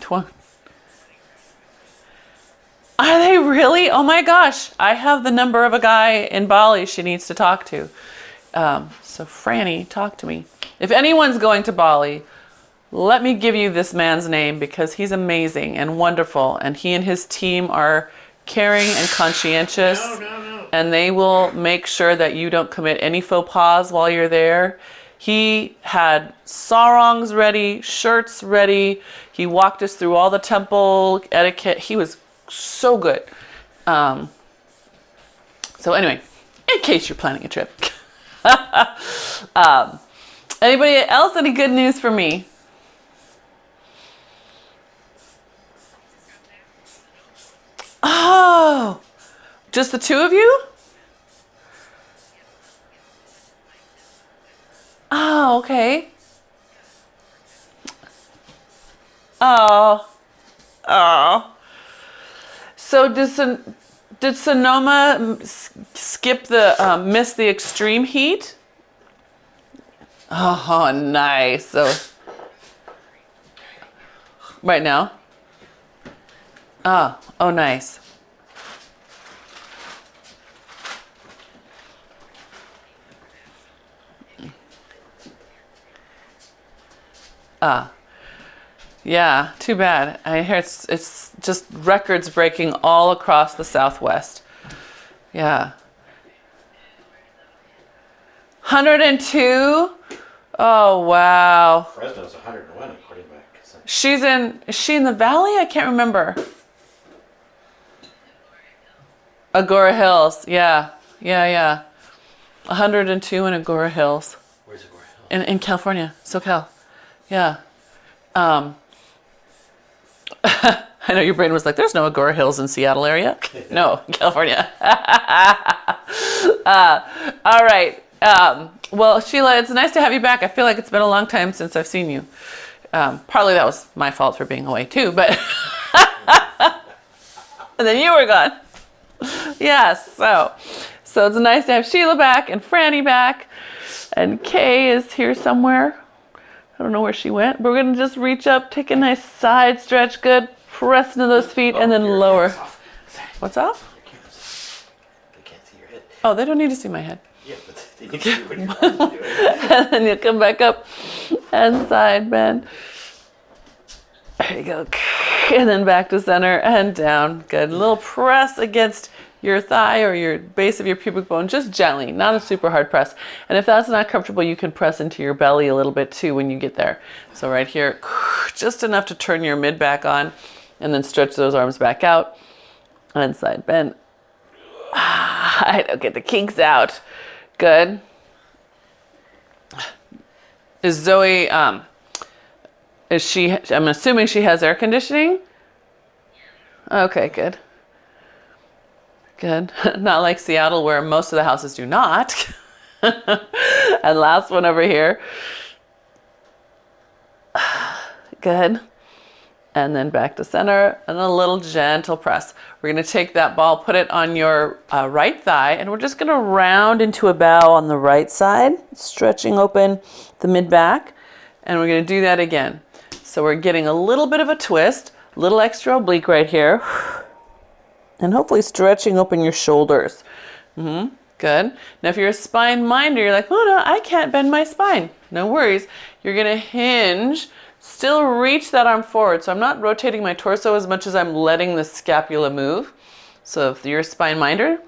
Which one? Are they really? Oh my gosh. I have the number of a guy in Bali she needs to talk to. So Franny, talk to me. If anyone's going to Bali, let me give you this man's name because he's amazing and wonderful. And he and his team are caring and conscientious. No. And they will make sure that you don't commit any faux pas while you're there. He had sarongs ready, shirts ready. He walked us through all the temple etiquette. He was so good. So anyway, in case you're planning a trip. Anybody else, any good news for me? Oh, just the two of you? Oh, okay. Oh. So did Sonoma skip the miss the extreme heat? Oh, nice. So right now. Oh, nice. Yeah, too bad. I hear it's just records breaking all across the Southwest. Yeah. 102? Oh, wow. Fresno's 101 according to my consent. Is she in the valley? I can't remember. Agora Hills. Yeah. 102 in Agora Hills. Where's Agora Hills? In California, SoCal. Yeah. I know your brain was like, there's no Agora Hills in Seattle area. No, California. All right. Well, Sheila, it's nice to have you back. I feel like it's been a long time since I've seen you. Partly that was my fault for being away too, but and then you were gone. Yes, so it's nice to have Sheila back and Franny back, and Kay is here somewhere. I don't know where she went, but we're gonna just reach up, take a nice side stretch, good, press into those feet, and then lower. What's off? They can't see your head. Oh, they don't need to see my head. Yeah, but they need to see what your arms are doing. And then you'll come back up and side bend. There you go. And then back to center and down. Good. A little press against your thigh or your base of your pubic bone, just gently, not a super hard press. And if that's not comfortable, you can press into your belly a little bit too when you get there. So right here, just enough to turn your mid back on, and then stretch those arms back out and side bend. I don't get the kinks out. Good. Is Zoe, I'm assuming she has air conditioning? Okay, good. Good. Not like Seattle where most of the houses do not. And last one over here. Good. And then back to center and a little gentle press. We're going to take that ball, put it on your right thigh, and we're just going to round into a bow on the right side, stretching open the mid back. And we're going to do that again. So we're getting a little bit of a twist, a little extra oblique right here. And hopefully stretching open your shoulders. Good. Now if you're a spine minder, you're like, oh no, I can't bend my spine. No worries. You're going to hinge, still reach that arm forward. So I'm not rotating my torso as much as I'm letting the scapula move. So if you're a spine minder,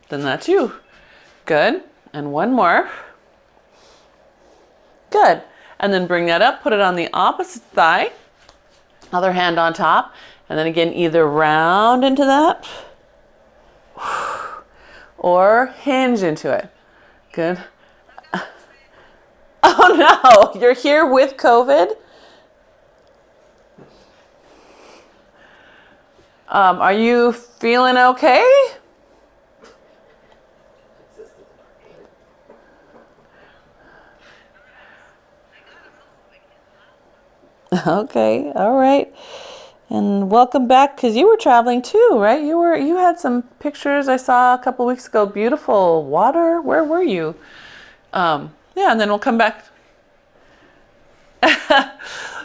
then that's you. Good. And one more. Good. And then bring that up, put it on the opposite thigh. Other hand on top. And then again, either round into that or hinge into it. Good. Oh no, you're here with COVID? Are you feeling okay? Okay, all right. And welcome back, because you were traveling too, right? You had some pictures I saw a couple weeks ago. Beautiful water. Where were you? Yeah, and then we'll come back.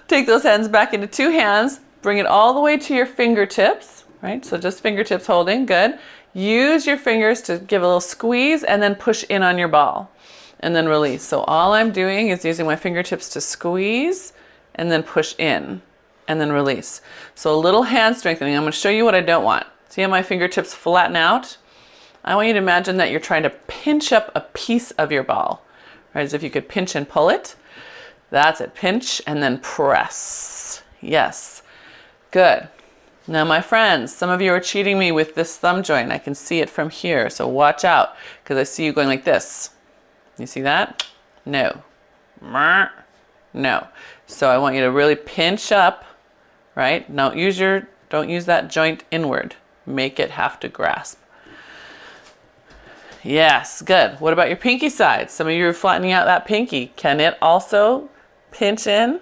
Take those hands back into two hands. Bring it all the way to your fingertips, right? So just fingertips holding, good. Use your fingers to give a little squeeze and then push in on your ball and then release. So all I'm doing is using my fingertips to squeeze and then push in and then release. So a little hand strengthening. I'm going to show you what I don't want. See how my fingertips flatten out? I want you to imagine that you're trying to pinch up a piece of your ball, right? As if you could pinch and pull it. That's it. Pinch and then press. Yes. Good. Now, my friends, some of you are cheating me with this thumb joint. I can see it from here, so watch out, because I see you going like this. You see that? No. No. So I want you to really pinch up, right? Don't use that joint inward. Make it have to grasp. Yes, good. What about your pinky side? Some of you are flattening out that pinky. Can it also pinch in?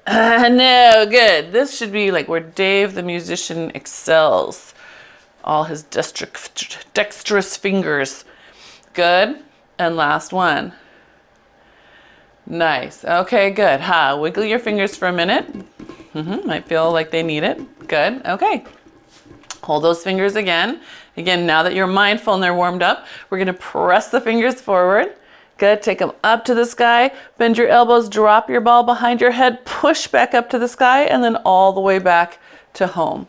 No, good. This should be like where Dave the musician excels. All his dexterous fingers. Good. And last one. Nice. Okay, good. Wiggle your fingers for a minute. Might feel like they need it. Good. Okay. Hold those fingers again. Again, now that you're mindful and they're warmed up, we're going to press the fingers forward. Good. Take them up to the sky. Bend your elbows. Drop your ball behind your head. Push back up to the sky and then all the way back to home.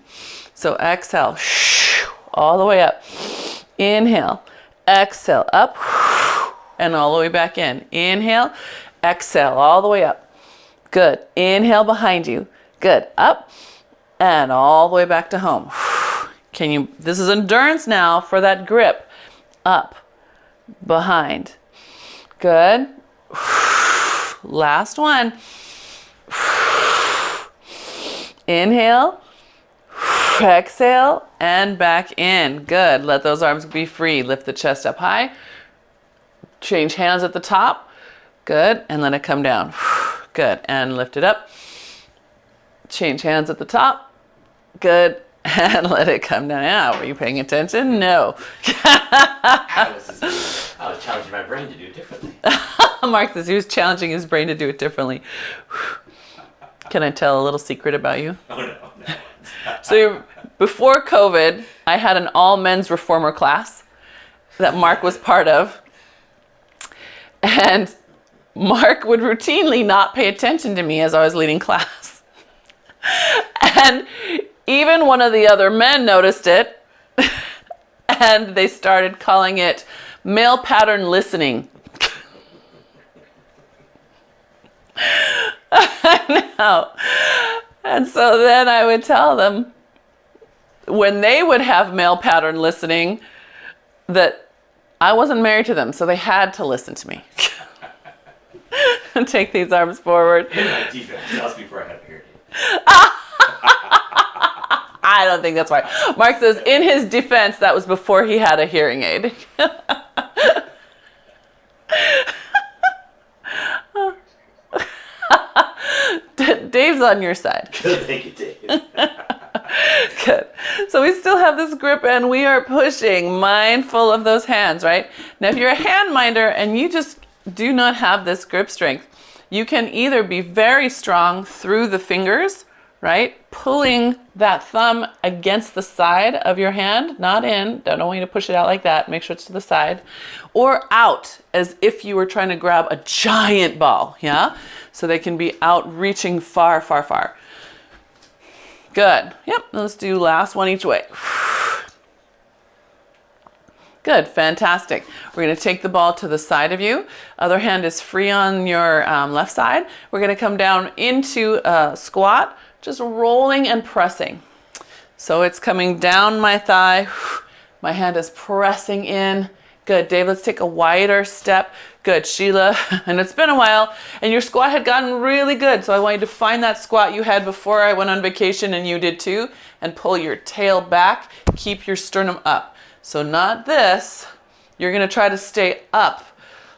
So exhale. All the way up. Inhale. Exhale. Up. And all the way back in. Inhale. Exhale. All the way up. Good. Inhale behind you. Good. Up. And all the way back to home. This is endurance now for that grip. Up. Behind. Good. Last one. Inhale. Exhale. And back in. Good. Let those arms be free. Lift the chest up high. Change hands at the top. Good. And let it come down. Good. And lift it up. Change hands at the top. Good. And let it come down. Yeah, were you paying attention? No. I was challenging my brain to do it differently. Mark says he was challenging his brain to do it differently. Can I tell a little secret about you? Oh, no. So before COVID, I had an all men's reformer class that Mark was part of. And Mark would routinely not pay attention to me as I was leading class. And even one of the other men noticed it, and they started calling it male pattern listening. I know. And so then I would tell them, when they would have male pattern listening, that I wasn't married to them, so they had to listen to me. And take these arms forward. In my defense, that was before I had a hearing aid. I don't think that's right. Mark says, in his defense, that was before he had a hearing aid. Dave's on your side. Good, thank you, Dave. Good. So we still have this grip and we are pushing, mindful of those hands, right? Now, if you're a hand minder and you just do not have this grip strength, you can either be very strong through the fingers, right? Pulling that thumb against the side of your hand, not in. Don't want you to push it out like that. Make sure it's to the side. Or out, as if you were trying to grab a giant ball, yeah? So they can be out reaching far, far, far. Good. Yep, let's do last one each way. Good, fantastic. We're going to take the ball to the side of you. Other hand is free on your left side. We're going to come down into a squat, just rolling and pressing. So it's coming down my thigh. My hand is pressing in. Good, Dave, let's take a wider step. Good, Sheila, and it's been a while, and your squat had gotten really good, so I want you to find that squat you had before I went on vacation, and you did too, and pull your tail back, keep your sternum up. So not this. You're going to try to stay up,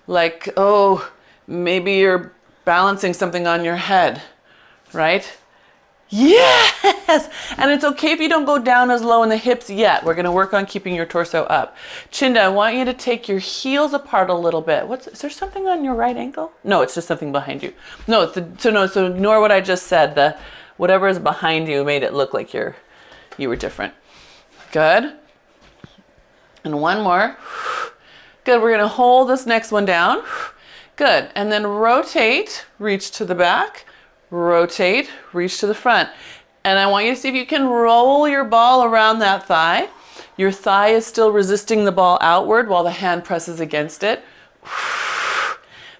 like, oh, maybe you're balancing something on your head, right? Yes! And it's okay if you don't go down as low in the hips yet. We're going to work on keeping your torso up. Chinda, I want you to take your heels apart a little bit. Is there something on your right ankle? No, it's just something behind you. No, so ignore what I just said. whatever is behind you made it look like you were different. Good. And one more. Good. We're going to hold this next one down. Good. And then rotate, reach to the back, rotate, reach to the front. And I want you to see if you can roll your ball around that thigh. Your thigh is still resisting the ball outward while the hand presses against it.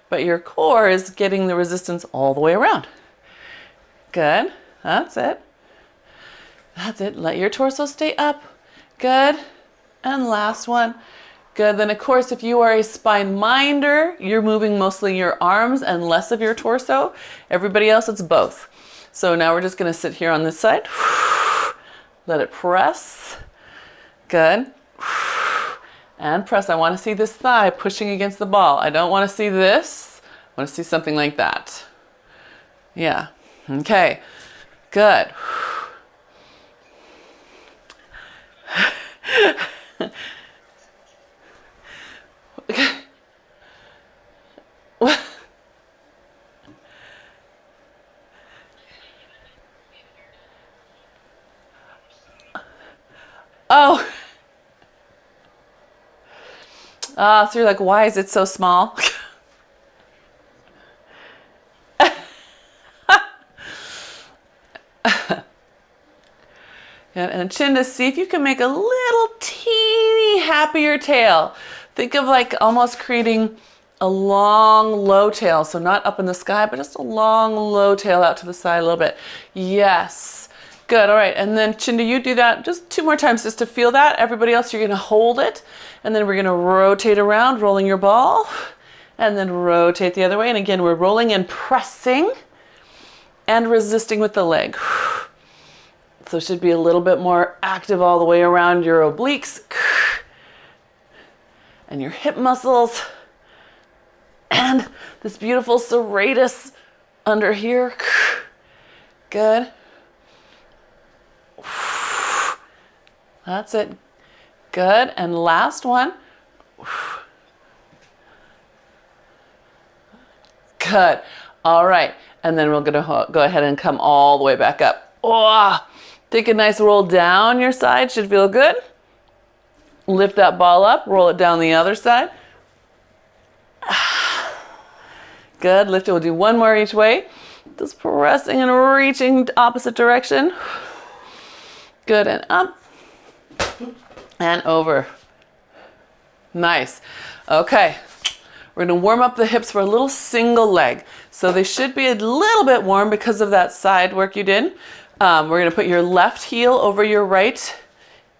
But your core is getting the resistance all the way around. Good. That's it. That's it. Let your torso stay up. Good. And last one. Good. Then, of course, if you are a spine minder, you're moving mostly your arms and less of your torso. Everybody else, it's both. So now we're just going to sit here on this side. Let it press. Good. And press. I want to see this thigh pushing against the ball. I don't want to see this. I want to see something like that. Yeah. Okay. Good. Oh. So you're like, why is it so small? And chin to see if you can make a little teeny happier tail. Think of like almost creating a long low tail. So not up in the sky, but just a long low tail out to the side a little bit. Yes. Good. All right. And then Chinda, you do that just 2 more times just to feel that. Everybody else, you're going to hold it. And then we're going to rotate around, rolling your ball. And then rotate the other way. And again, we're rolling and pressing and resisting with the leg. So it should be a little bit more active all the way around your obliques and your hip muscles and this beautiful serratus under here. Good. That's it. Good. And last one. Good. All right. And then we're going to go ahead and come all the way back up. Oh, take a nice roll down your side. Should feel good. Lift that ball up. Roll it down the other side. Good. Lift it. We'll do one more each way. Just pressing and reaching opposite direction. Good. And up. And over. Nice. Okay. We're going to warm up the hips for a little single leg. So they should be a little bit warm because of that side work you did. We're going to put your left heel over your right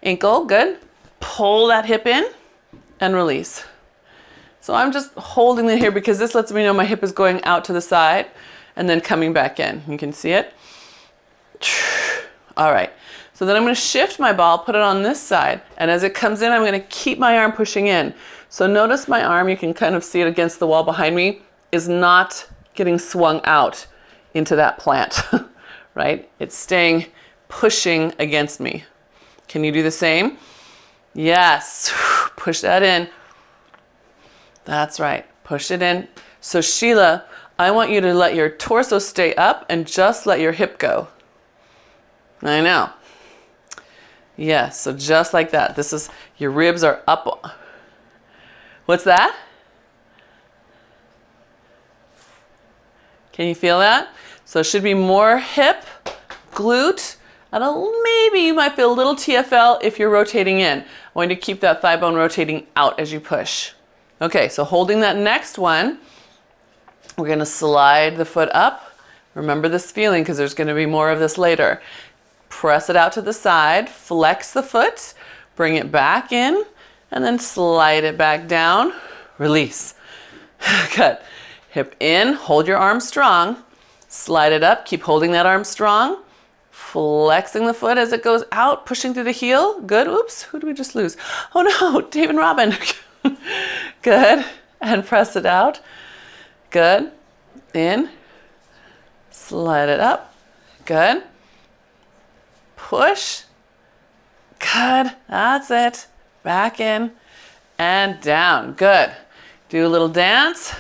ankle. Good. Pull that hip in and release. So I'm just holding it here because this lets me know my hip is going out to the side and then coming back in. You can see it. All right. So then I'm going to shift my ball, put it on this side. And as it comes in, I'm going to keep my arm pushing in. So notice my arm, you can kind of see it against the wall behind me, is not getting swung out into that plant. Right? It's staying pushing against me. Can you do the same? Yes. Push that in. That's right. Push it in. So Sheila, I want you to let your torso stay up and just let your hip go. I know. Yes. So just like that. This is, your ribs are up. What's that? Can you feel that? So it should be more hip, glute, and maybe you might feel a little TFL if you're rotating in. I want you to keep that thigh bone rotating out as you push. Okay, so holding that next one, we're going to slide the foot up. Remember this feeling because there's going to be more of this later. Press it out to the side, flex the foot, bring it back in, and then slide it back down. Release. Good. Hip in, hold your arm strong. Slide it up, keep holding that arm strong. Flexing the foot as it goes out, pushing through the heel. Good. Oops, who did we just lose? Oh no, Dave and Robin. Good. And press it out. Good. In. Slide it up. Good. Push. Good. That's it. Back in and down. Good. Do a little dance.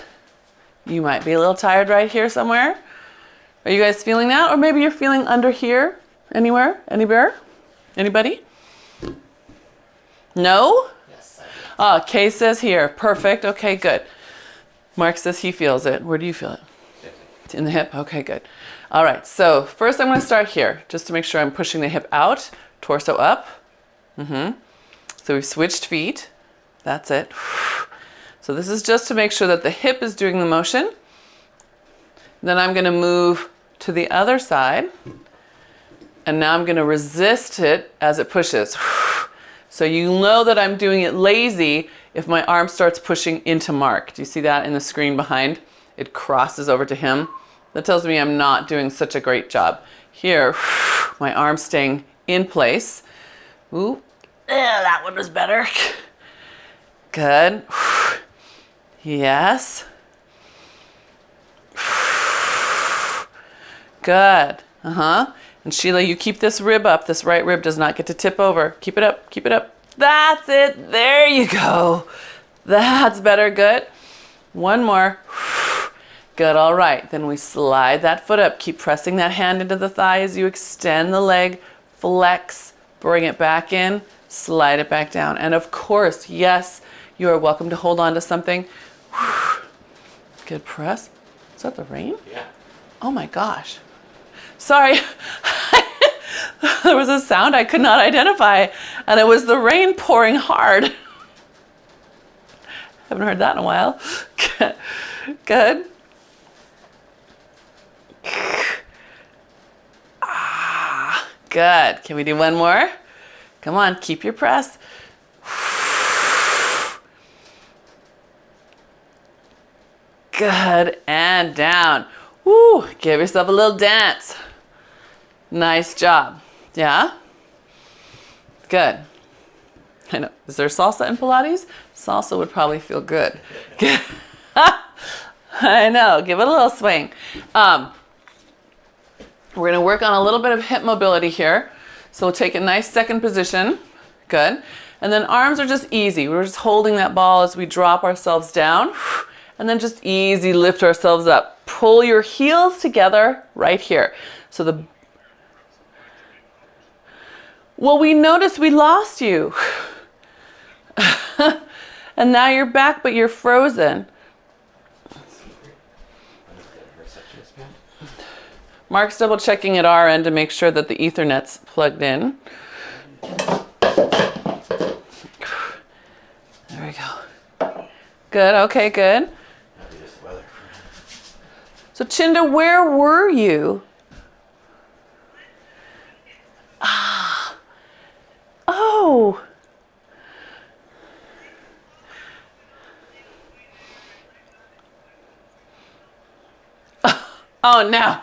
You might be a little tired right here somewhere. Are you guys feeling that? Or maybe you're feeling under here, anywhere, anywhere? Anybody? No? Yes. Kay says here. Perfect. Okay, good. Mark says he feels it. Where do you feel it? In the hip? Okay, good. All right, so first I'm going to start here, just to make sure I'm pushing the hip out, torso up. So we've switched feet. That's it. So this is just to make sure that the hip is doing the motion. Then I'm going to move to the other side. And now I'm going to resist it as it pushes. So you know that I'm doing it lazy if my arm starts pushing into Mark. Do you see that in the screen behind? It crosses over to him. That tells me I'm not doing such a great job. Here, my arm's staying in place. Ooh, that one was better. Good. Yes. Good. And Sheila, you keep this rib up. This right rib does not get to tip over. Keep it up. Keep it up. That's it. There you go. That's better. Good. One more. Good. All right. Then we slide that foot up. Keep pressing that hand into the thigh as you extend the leg. Flex. Bring it back in. Slide it back down. And of course, yes, you are welcome to hold on to something. Good press. Is that the rain? Yeah. Oh my gosh. Sorry. There was a sound I could not identify, and it was the rain pouring hard. Haven't heard that in a while. Good. Good. Can we do one more? Come on, keep your press. Good, and down. Woo, give yourself a little dance. Nice job. Yeah? Good. I know. Is there salsa in Pilates? Salsa would probably feel good. I know. Give it a little swing. We're going to work on a little bit of hip mobility here. So we'll take a nice second position. Good. And then arms are just easy. We're just holding that ball as we drop ourselves down. And then just easy lift ourselves up. Pull your heels together right here. So well, we noticed we lost you. And now you're back, but you're frozen. Mark's double checking at our end to make sure that the Ethernet's plugged in. There we go. Good, okay, good. So Chinda, where were you? Oh. Oh, no.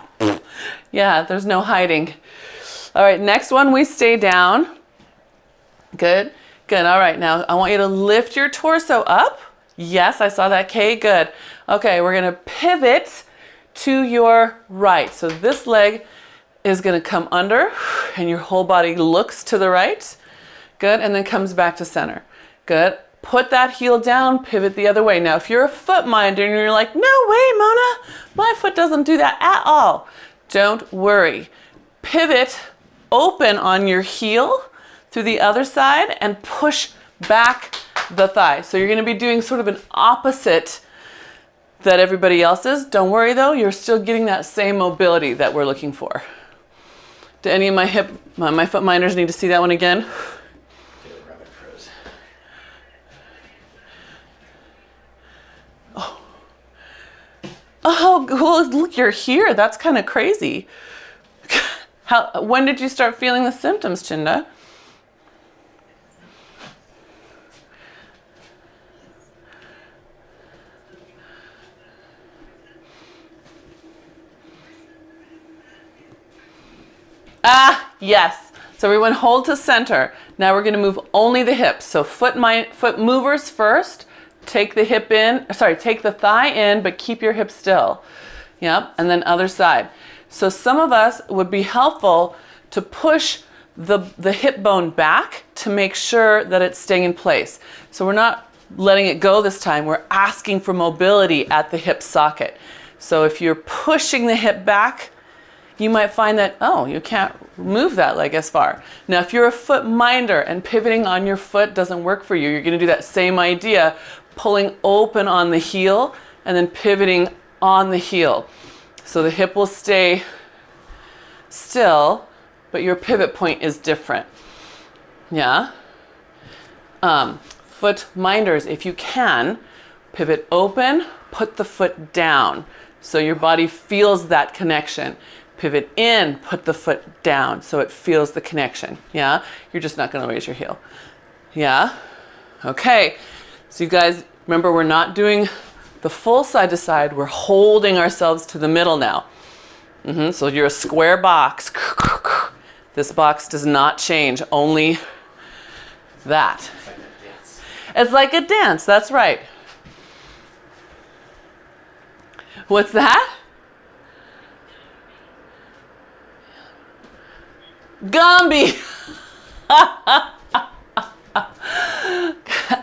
Yeah, there's no hiding. All right, next one, we stay down. Good, good. All right, now I want you to lift your torso up. Yes, I saw that, Kay, good. Okay, we're gonna pivot to your right. So this leg is gonna come under and your whole body looks to the right. Good, and then comes back to center. Good. Put that heel down, pivot the other way. Now, if you're a foot minder and you're like, no way, Mona, my foot doesn't do that at all. Don't worry. Pivot, open on your heel through the other side and push back the thigh. So you're gonna be doing sort of an opposite that everybody else is. Don't worry though, you're still getting that same mobility that we're looking for. Do any of my foot minders need to see that one again? Oh, cool. Look, you're here. That's kind of crazy. When did you start feeling the symptoms, Chinda? Yes. So everyone hold to center. Now we're going to move only the hips. So foot movers first. Take the hip in, take the thigh in, but keep your hip still. Yep, and then other side. So some of us would be helpful to push the hip bone back to make sure that it's staying in place. So we're not letting it go this time, we're asking for mobility at the hip socket. So if you're pushing the hip back, you might find that, oh, you can't move that leg as far. Now, if you're a foot minder and pivoting on your foot doesn't work for you, you're going to do that same idea, pulling open on the heel and then pivoting on the heel. So the hip will stay still, but your pivot point is different. Yeah? Foot minders, if you can, pivot open, put the foot down. So your body feels that connection. Pivot in, put the foot down so it feels the connection. Yeah? You're just not going to raise your heel. Yeah? Okay. So you guys, remember we're not doing the full side to side. We're holding ourselves to the middle now. So you're a square box. This box does not change, only that. It's like a dance, that's right. What's that? Gumby.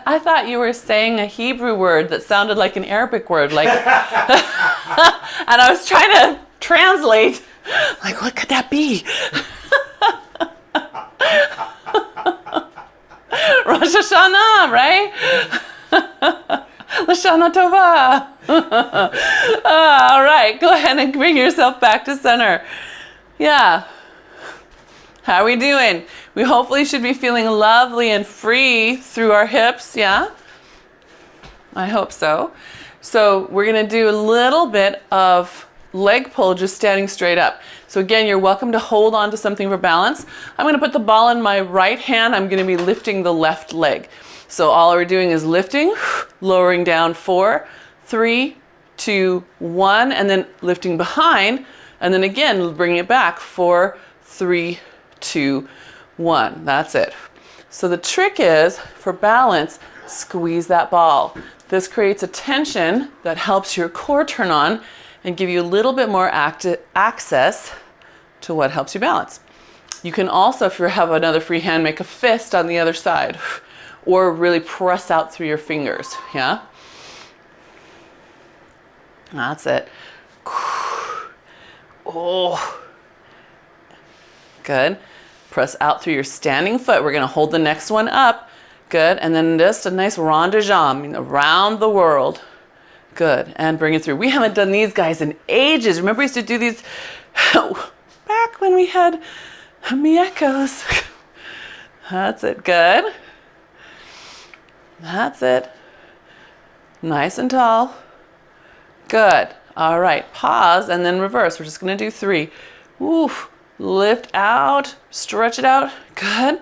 I thought you were saying a Hebrew word that sounded like an Arabic word, like, and I was trying to translate, like, what could that be? Rosh Hashanah, right? Lashana Tova. All right, go ahead and bring yourself back to center. Yeah. How are we doing? We hopefully should be feeling lovely and free through our hips, yeah? I hope so. So we're gonna do a little bit of leg pull, just standing straight up. So again, you're welcome to hold on to something for balance. I'm gonna put the ball in my right hand. I'm gonna be lifting the left leg. So all we're doing is lifting, lowering down 4, 3, 2, 1, and then lifting behind, and then again, bringing it back, 4, 3, 2, 1. That's it. So the trick is, for balance, squeeze that ball. This creates a tension that helps your core turn on and give you a little bit more access to what helps you balance. You can also, if you have another free hand, make a fist on the other side, or really press out through your fingers, yeah? That's it. Oh, good. Press out through your standing foot. We're gonna hold the next one up. Good, and then just a nice rond de jambe around the world. Good, and bring it through. We haven't done these guys in ages. Remember we used to do these back when we had Miekos. That's it, good. That's it. Nice and tall. Good. All right, pause and then reverse. We're just gonna do 3. Oof. Lift out, stretch it out. Good.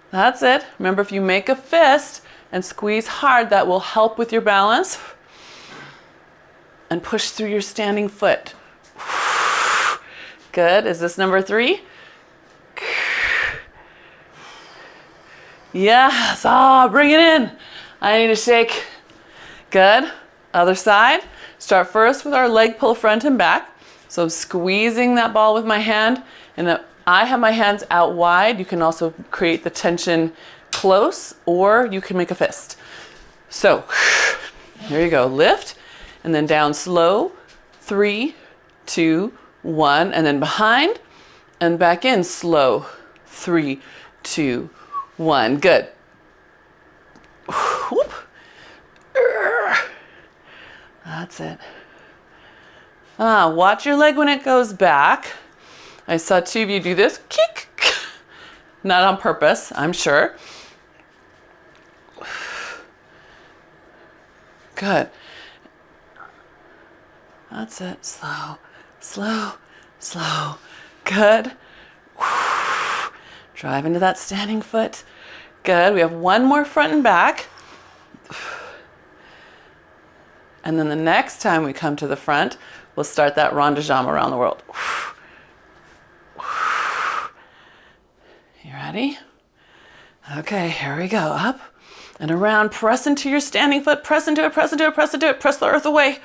That's it. Remember, if you make a fist and squeeze hard, that will help with your balance. And push through your standing foot. Good. Is this number 3? Yes. Ah, bring it in. I need a shake. Good. Other side. Start first with our leg pull front and back. So I'm squeezing that ball with my hand, and I have my hands out wide. You can also create the tension close, or you can make a fist. So here you go. Lift, and then down slow. 3, 2, 1, and then behind, and back in slow. 3, 2, 1. Good. Whoop. That's it. Watch your leg when it goes back. I saw 2 of you do this. Kick. Not on purpose, I'm sure. Good. That's it. Slow, slow, slow. Good. Drive into that standing foot. Good. We have one more front and back. And then the next time we come to the front, we'll start that rond de jambe around the world. You ready? Okay, here we go. Up and around. Press into your standing foot. Press into it, press into it, press into it. Press the earth away.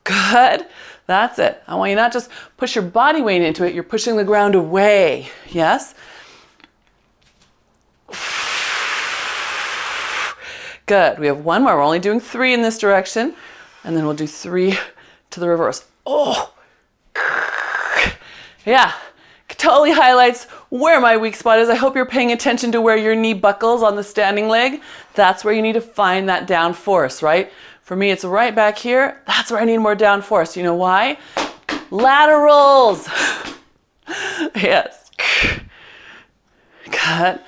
Good. That's it. I want you not just push your body weight into it. You're pushing the ground away. Yes? Good. We have one more. We're only doing 3 in this direction. And then we'll do 3 to the reverse. Oh! Yeah, totally highlights where my weak spot is. I hope you're paying attention to where your knee buckles on the standing leg. That's where you need to find that down force, right? For me, it's right back here. That's where I need more down force. You know why? Laterals. Yes. Cut.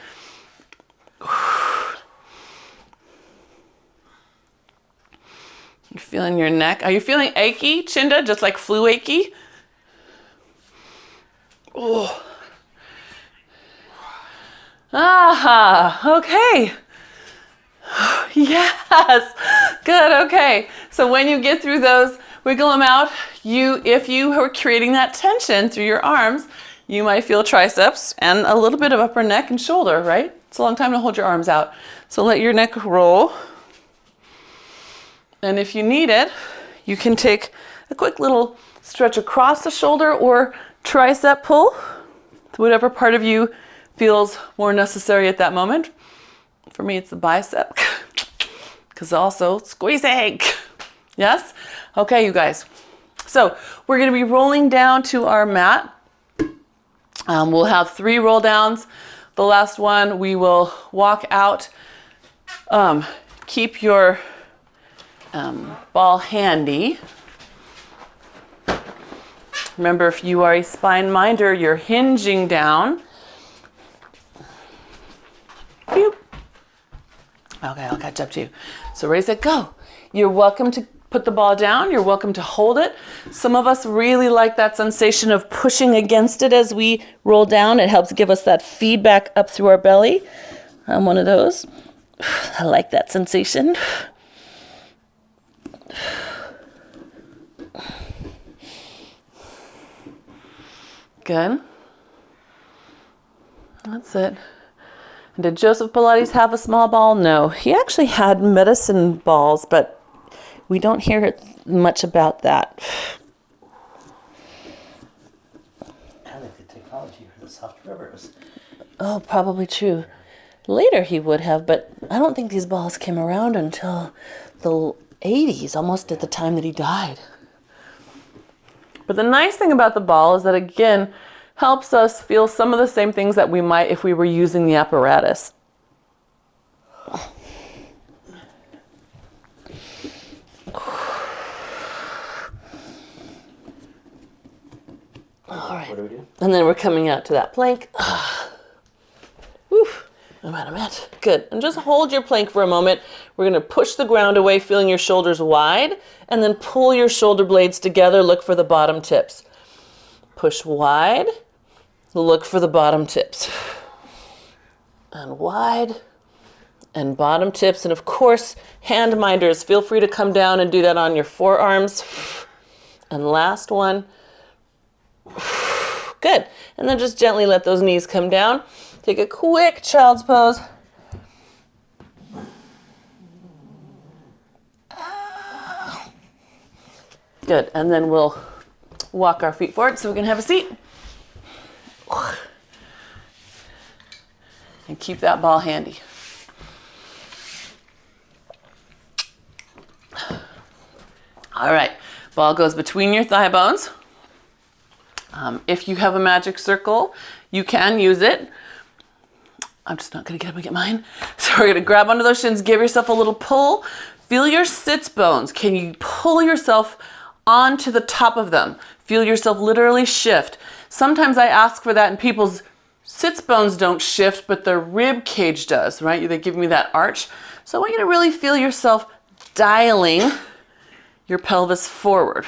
You feeling your neck? Are you feeling achy, Chinda? Just like flu achy? Oh. Ah, okay. Yes. Good, okay. So when you get through those, wiggle them out. If you are creating that tension through your arms, you might feel triceps and a little bit of upper neck and shoulder, right? It's a long time to hold your arms out. So let your neck roll. And if you need it, you can take a quick little stretch across the shoulder or tricep pull, whatever part of you feels more necessary at that moment. For me, it's the bicep, because also squeezing. Yes? Okay, you guys. So we're going to be rolling down to our mat. We'll have 3 roll downs. The last one, we will walk out. Keep your ball handy. Remember, if you are a spine minder, you're hinging down. Boop. Okay, I'll catch up to you. So ready, set, go. You're welcome to put the ball down. You're welcome to hold it. Some of us really like that sensation of pushing against it as we roll down. It helps give us that feedback up through our belly. I'm one of those. I like that sensation. Good. That's it. Did Joseph Pilates have a small ball? No. He actually had medicine balls, but we don't hear much about that. I like the technology for the soft rubbers. Oh, probably true. Later he would have, but I don't think these balls came around until the 80s, almost at the time that he died. But the nice thing about the ball is that, again, helps us feel some of the same things that we might if we were using the apparatus. All right. What do we do? And then we're coming out to that plank. Whew. I'm out of it. Good. And just hold your plank for a moment. We're going to push the ground away, feeling your shoulders wide, and then pull your shoulder blades together. Look for the bottom tips. Push wide. Look for the bottom tips. And wide. And bottom tips. And of course, hand minders. Feel free to come down and do that on your forearms. And last one. Good. And then just gently let those knees come down. Take a quick child's pose. Good. And then we'll walk our feet forward so we can have a seat. And keep that ball handy. All right. Ball goes between your thigh bones. If you have a magic circle, you can use it. I'm just not going to get up and get mine. So we're going to grab onto those shins, give yourself a little pull. Feel your sits bones. Can you pull yourself onto the top of them? Feel yourself literally shift. Sometimes I ask for that and people's sits bones don't shift, but their rib cage does, right? They give me that arch. So I want you to really feel yourself dialing your pelvis forward.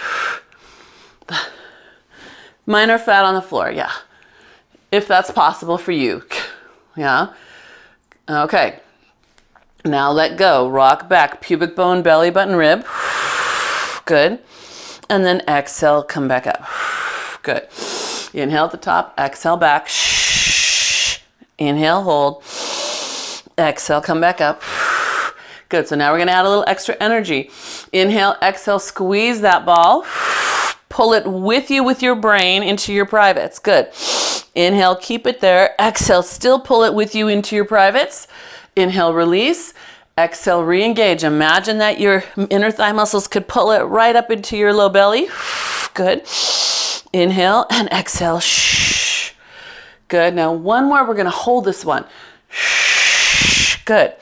Mine are flat on the floor, yeah. If that's possible for you. Yeah. Okay. Now let go. Rock back. Pubic bone, belly button, rib. Good. And then exhale, come back up. Good. Inhale at the top. Exhale back. Inhale, hold. Exhale, come back up. Good. So now we're going to add a little extra energy. Inhale, exhale, squeeze that ball. Pull it with you with your brain into your privates. Good. Inhale, keep it there. Exhale, still pull it with you into your privates. Inhale, release. Exhale, re-engage. Imagine that your inner thigh muscles could pull it right up into your low belly. Good. Inhale and exhale. Shh. Good. Now one more. We're going to hold this one. Shh. Good.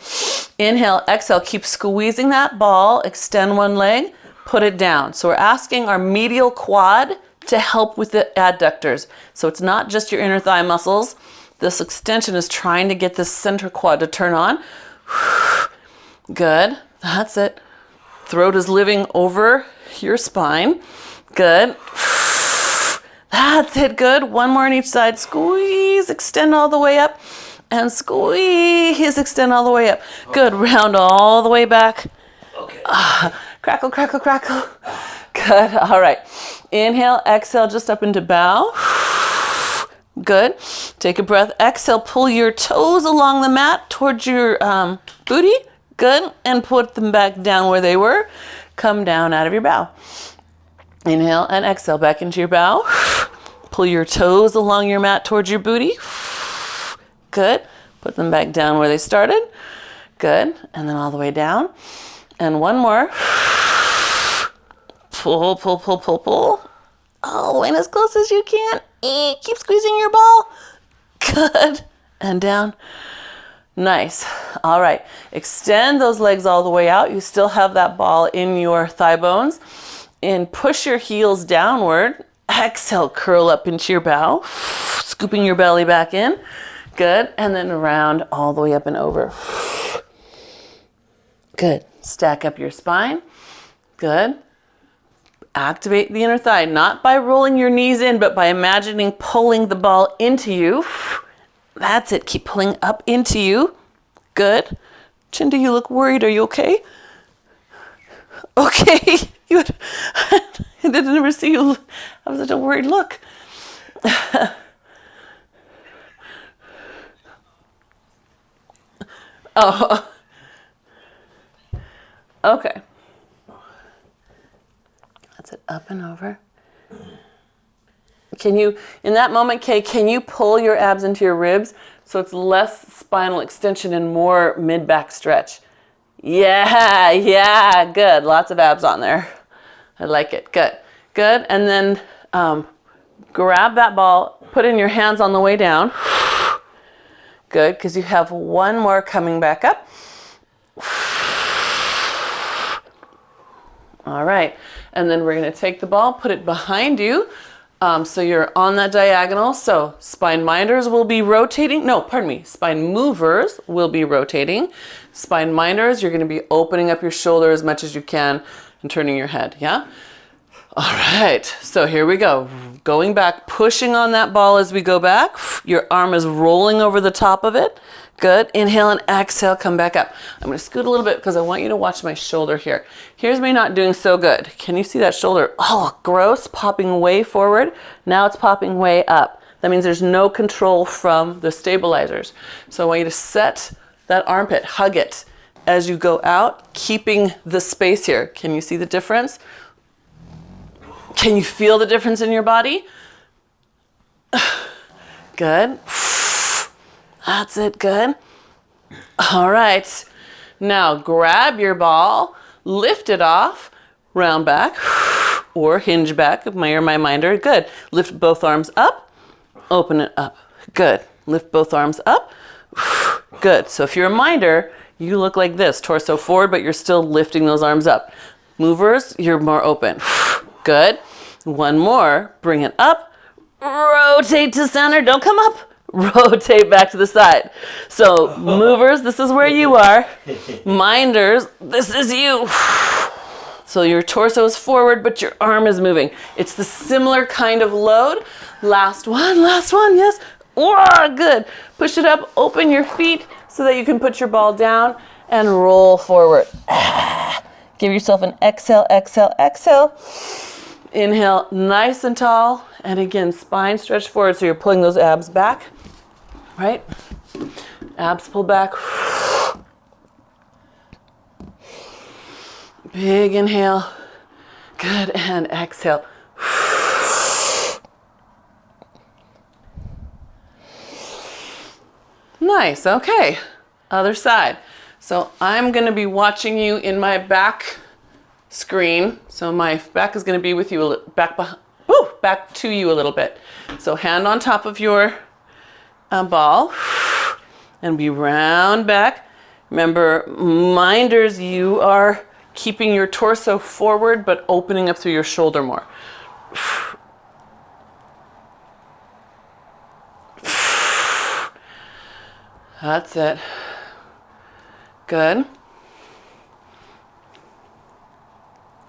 Inhale, exhale. Keep squeezing that ball. Extend one leg. Put it down. So we're asking our medial quad to help with the adductors. So it's not just your inner thigh muscles. This extension is trying to get this center quad to turn on. Good. That's it. Throat is living over your spine. Good. That's it. Good. One more on each side. Squeeze, extend all the way up, and squeeze, extend all the way up. Good. Round all the way back. Okay. Crackle, crackle, crackle. Good. All right. Inhale, exhale, just up into bow. Good. Take a breath. Exhale, pull your toes along the mat towards your booty. Good. And put them back down where they were. Come down out of your bow. Inhale and exhale back into your bow. Pull your toes along your mat towards your booty. Good. Put them back down where they started. Good. And then all the way down. And one more. Pull, pull, pull, pull, pull. Oh, and as close as you can. Keep squeezing your ball. Good. And down. Nice. All right. Extend those legs all the way out. You still have that ball in your thigh bones. And push your heels downward. Exhale, curl up into your bow. Scooping your belly back in. Good. And then round all the way up and over. Good. Stack up your spine. Good. Activate the inner thigh, not by rolling your knees in, but by imagining pulling the ball into you. That's it. Keep pulling up into you. Good. Chinda, you look worried. Are you okay? Okay. I didn't ever see you have such a worried look. Oh. Okay. That's it. Up and over. Can you, in that moment, Kay, can you pull your abs into your ribs so it's less spinal extension and more mid-back stretch? Yeah, good. Lots of abs on there. I like it. Good. And then grab that ball, put in your hands on the way down. Good, because you have one more coming back up. All right. And then we're going to take the ball, put it behind you. So you're on that diagonal. So spine minders will be rotating. No, pardon me. Spine movers will be rotating. Spine minders, you're going to be opening up your shoulder as much as you can and turning your head. Yeah? All right. So here we go. Going back, pushing on that ball as we go back. Your arm is rolling over the top of it. Good. Inhale and exhale. Come back up. I'm going to scoot a little bit because I want you to watch my shoulder here. Here's me not doing so good. Can you see that shoulder? Oh, gross. Popping way forward. Now it's popping way up. That means there's no control from the stabilizers. So I want you to set that armpit, hug it as you go out, keeping the space here. Can you see the difference? Can you feel the difference in your body? Good. That's it. Good. All right. Now grab your ball, lift it off, round back, or hinge back if my minder. Good. Lift both arms up, open it up. Good. Lift both arms up. Good. So if you're a minder, you look like this, torso forward, but you're still lifting those arms up. Movers, you're more open. Good. One more. Bring it up. Rotate to center. Don't come up. Rotate back to the side. So movers, this is where you are. Minders, this is you. So your torso is forward, but your arm is moving. It's the similar kind of load. Last one, yes. Oh, good. Push it up, open your feet so that you can put your ball down and roll forward. Give yourself an exhale, exhale, exhale. Inhale, nice and tall. And again, spine stretch forward so you're pulling those abs back. Right? Abs pull back. Big inhale. Good. And exhale. Nice. Okay. Other side. So I'm going to be watching you in my back screen. So my back is going to be with you back behind. Ooh, back to you a little bit. So hand on top of your ball, and we round back. Remember, minders, you are keeping your torso forward, but opening up through your shoulder more. That's it. Good.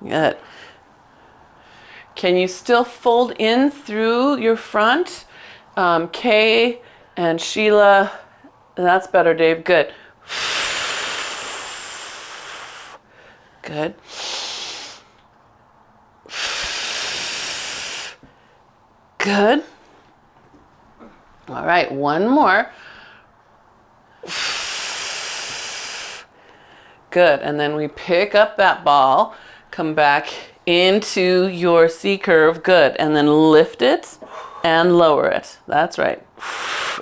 Good. Can you still fold in through your front? Kay and Sheila, that's better, Dave. Good. Good. Good. All right, one more. Good, and then we pick up that ball, come back into your C curve, good, and then lift it and lower it. That's right.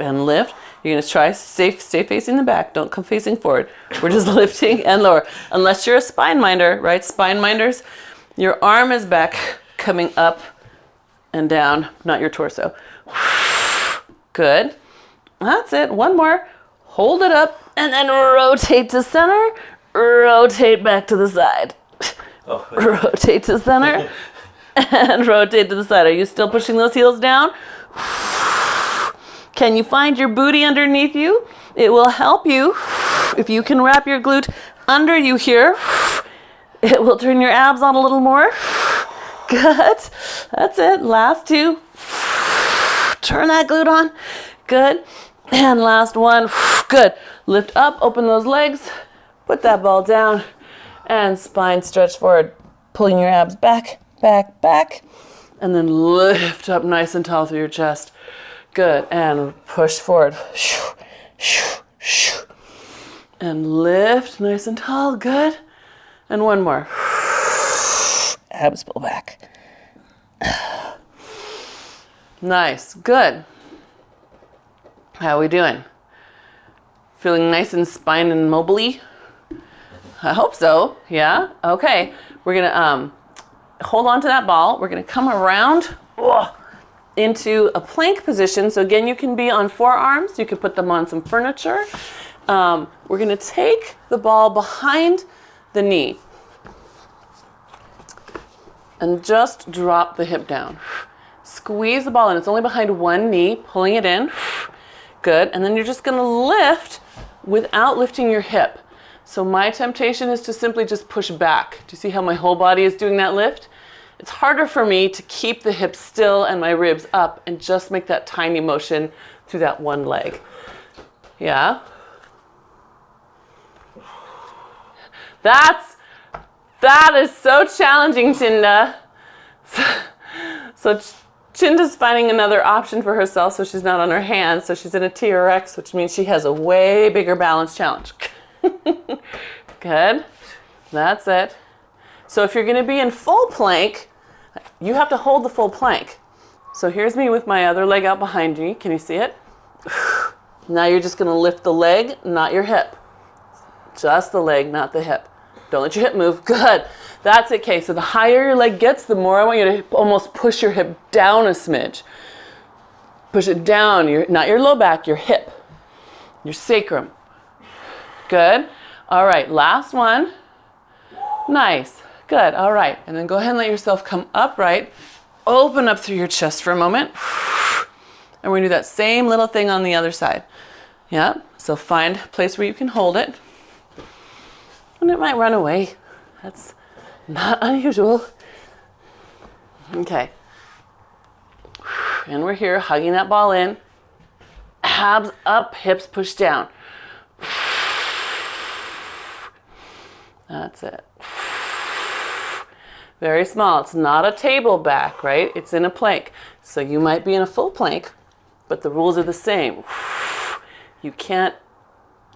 And lift. You're gonna try stay facing the back, don't come facing forward. We're just lifting and lower. Unless you're a spine minder, right? Spine minders, your arm is back, coming up and down, not your torso. Good. That's it. One more. Hold it up and then rotate to center. Rotate back to the side. Oh. Rotate to center and rotate to the side. Are you still pushing those heels down? Can you find your booty underneath you? It will help you if you can wrap your glute under you here. It will turn your abs on a little more. Good. That's it. Last two. Turn that glute on. Good. And last one. Good. Lift up, open those legs. Put that ball down and spine stretch forward, pulling your abs back, back, back, and then lift up nice and tall through your chest. Good, and push forward. And lift nice and tall, good. And one more. Abs pull back. Nice, good. How are we doing? Feeling nice and spine and mobily? I hope so, yeah? Okay, we're gonna hold on to that ball. We're gonna come around into a plank position. So again, you can be on forearms. You can put them on some furniture. We're gonna take the ball behind the knee and just drop the hip down. Squeeze the ball in. It's only behind one knee, pulling it in. Good, and then you're just gonna lift without lifting your hip. So my temptation is to simply just push back. Do you see how my whole body is doing that lift? It's harder for me to keep the hips still and my ribs up and just make that tiny motion through that one leg. Yeah? That is so challenging, Chinda. So Chinda's finding another option for herself so she's not on her hands. So she's in a TRX, which means she has a way bigger balance challenge. Good. That's it. So if you're going to be in full plank, you have to hold the full plank. So here's me with my other leg out behind me. Can you see it? Now you're just going to lift the leg, not your hip. Just the leg, not the hip. Don't let your hip move. Good. That's it, Kay. So the higher your leg gets, the more I want you to almost push your hip down a smidge. Push it down, not your low back, your hip, your sacrum. Good. All right, last one. Nice. Good. All right. And then go ahead and let yourself come upright. Open up through your chest for a moment. And we're going to do that same little thing on the other side. Yeah. So find a place where you can hold it. And it might run away. That's not unusual. Okay. And we're here hugging that ball in. Abs up, hips push down. That's it. Very small. It's not a table back, right? It's in a plank. So you might be in a full plank, but the rules are the same. You can't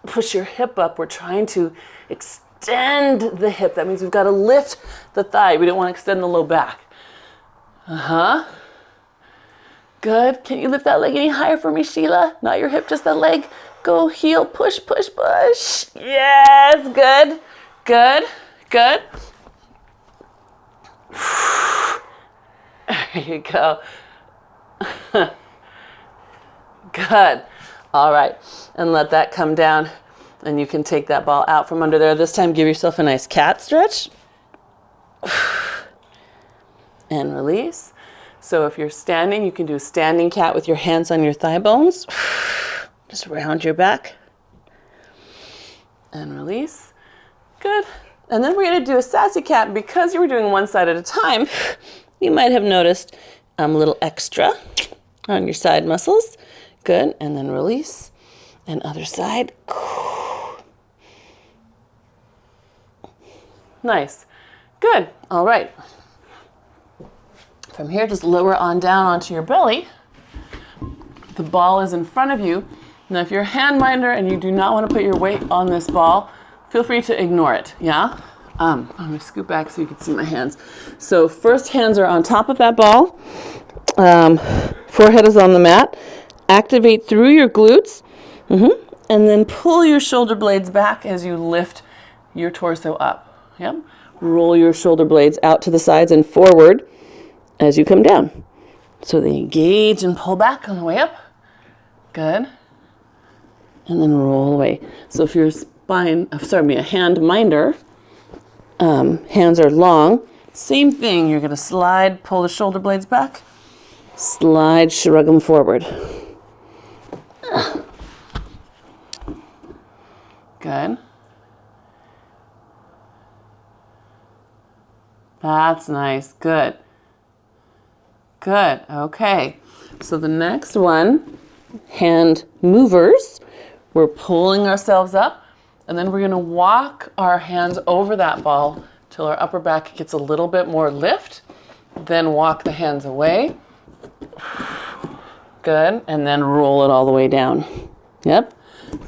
push your hip up. We're trying to extend the hip. That means we've got to lift the thigh. We don't want to extend the low back. Good. Can you lift that leg any higher for me, Sheila? Not your hip, just the leg. Go heel, push, push, push. Yes, good. Good, good. There you go. Good. All right. And let that come down. And you can take that ball out from under there. This time, give yourself a nice cat stretch. And release. So if you're standing, you can do a standing cat with your hands on your thigh bones. Just round your back. And release. Good. And then we're going to do a sassy cat. Because you were doing one side at a time, you might have noticed a little extra on your side muscles. Good. And then release. And other side. Nice. Good. All right. From here, just lower on down onto your belly. The ball is in front of you. Now, if you're a hand minder and you do not want to put your weight on this ball, feel free to ignore it, yeah? I'm going to scoot back so you can see my hands. So first, hands are on top of that ball. Forehead is on the mat. Activate through your glutes. And then pull your shoulder blades back as you lift your torso up. Yep. Roll your shoulder blades out to the sides and forward as you come down. So they engage and pull back on the way up. Good. And then roll away. So if you're a hand minder, hands are long. Same thing. You're going to slide, pull the shoulder blades back. Slide, shrug them forward. Good. That's nice. Good. Good. Okay. So the next one, hand movers. We're pulling ourselves up, and then we're going to walk our hands over that ball till our upper back gets a little bit more lift. Then walk the hands away. Good. And then roll it all the way down. Yep.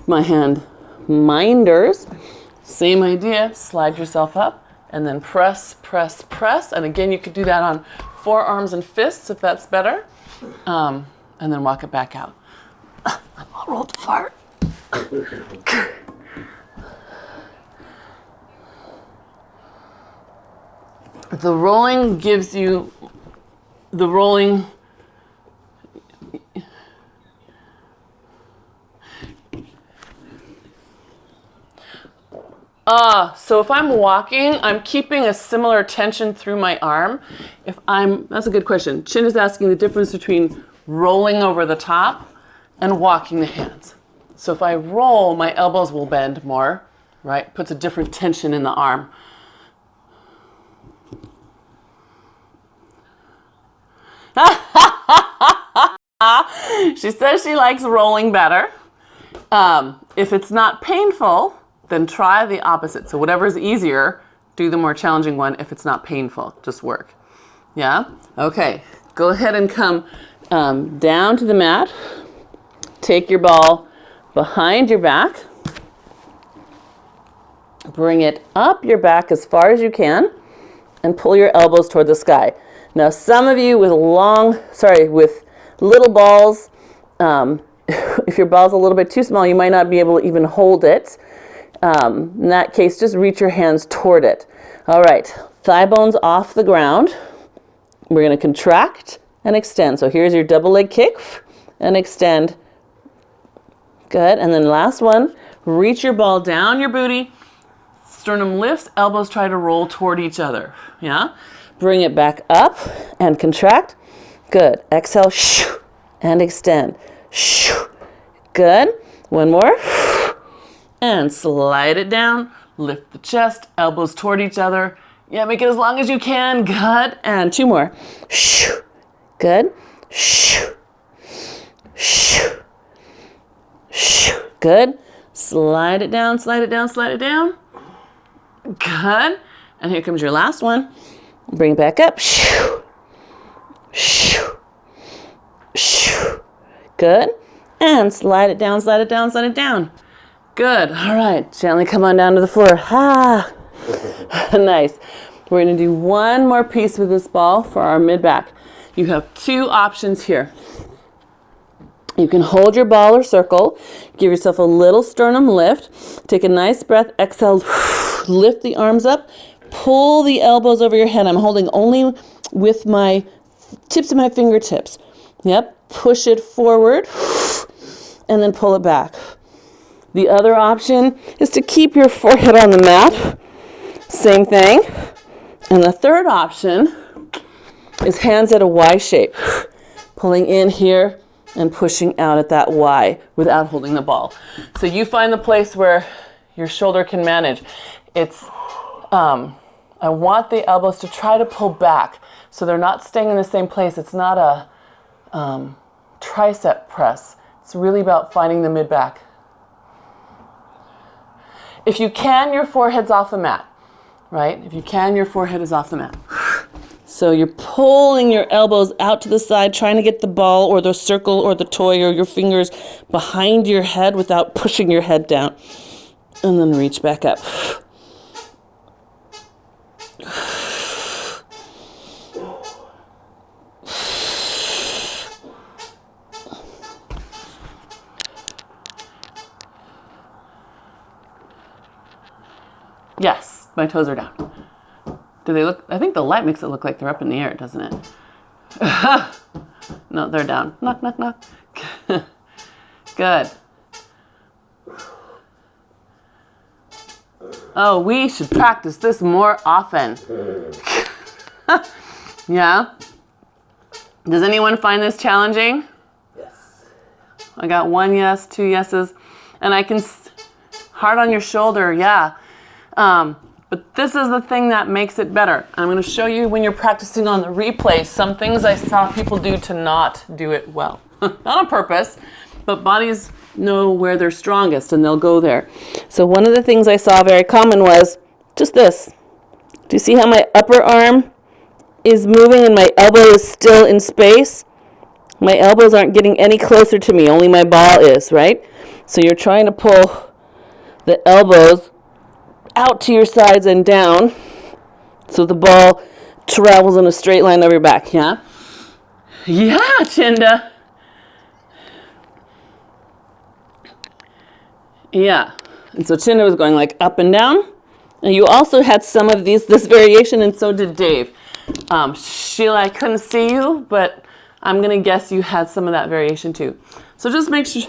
My hand minders. Same idea. Slide yourself up. And then press, press, press. And again, you could do that on forearms and fists if that's better. And then walk it back out. I'll roll to fart. The rolling gives you the rolling. So if I'm walking, I'm keeping a similar tension through my arm. That's a good question. Chin is asking the difference between rolling over the top and walking the hands. So if I roll, my elbows will bend more, right? Puts a different tension in the arm. She says she likes rolling better. If it's not painful, then try the opposite. So whatever's easier, do the more challenging one. If it's not painful, just work. Yeah? Okay. Go ahead and come down to the mat. Take your ball behind your back. Bring it up your back as far as you can and pull your elbows toward the sky. Now, some of you with little balls, if your ball's a little bit too small, you might not be able to even hold it. In that case, just reach your hands toward it. All right, thigh bones off the ground. We're going to contract and extend. So here's your double leg kick and extend. Good. And then last one, reach your ball down your booty. Sternum lifts, elbows try to roll toward each other. Yeah? Bring it back up and contract. Good. Exhale, and extend. Good. One more. And slide it down. Lift the chest, elbows toward each other. Yeah, make it as long as you can. Good. And two more. Good. Good. Slide it down, slide it down, slide it down. Good. And here comes your last one. Bring it back up. Good. And slide it down, slide it down, slide it down. Good. All right. Gently come on down to the floor. Nice. We're going to do one more piece with this ball for our mid-back. You have two options here. You can hold your ball or circle. Give yourself a little sternum lift. Take a nice breath. Exhale. Lift the arms up. Pull the elbows over your head. I'm holding only with my tips of my fingertips. Yep, push it forward and then pull it back. The other option is to keep your forehead on the mat. Same thing. And the third option is hands at a Y shape. Pulling in here and pushing out at that Y without holding the ball. So you find the place where your shoulder can manage. It's, I want the elbows to try to pull back so they're not staying in the same place. It's not a tricep press. It's really about finding the mid-back. If you can, your forehead's off the mat, right? If you can, your forehead is off the mat. So you're pulling your elbows out to the side, trying to get the ball or the circle or the toy or your fingers behind your head without pushing your head down. And then reach back up. Yes, my toes are down. Do they look? I think the light makes it look like they're up in the air, doesn't it? No, they're down. Knock, knock, knock. Good. Oh, we should practice this more often. Yeah? Does anyone find this challenging? Yes. I got 1 yes, 2 yeses. And I can, hard on your shoulder, yeah. But this is the thing that makes it better. I'm going to show you when you're practicing on the replay some things I saw people do to not do it well. Not on purpose, but bodies know where they're strongest and they'll go there. So one of the things I saw very common was just this. Do you see how my upper arm is moving and my elbow is still in space? My elbows aren't getting any closer to me, only my ball is, right? So you're trying to pull the elbows out to your sides and down so the ball travels in a straight line over your back, yeah? Yeah, Chinda. Yeah. And so Chinda was going like up and down. And you also had some of this variation, and so did Dave. Sheila, I couldn't see you, but I'm going to guess you had some of that variation too. So just make sure.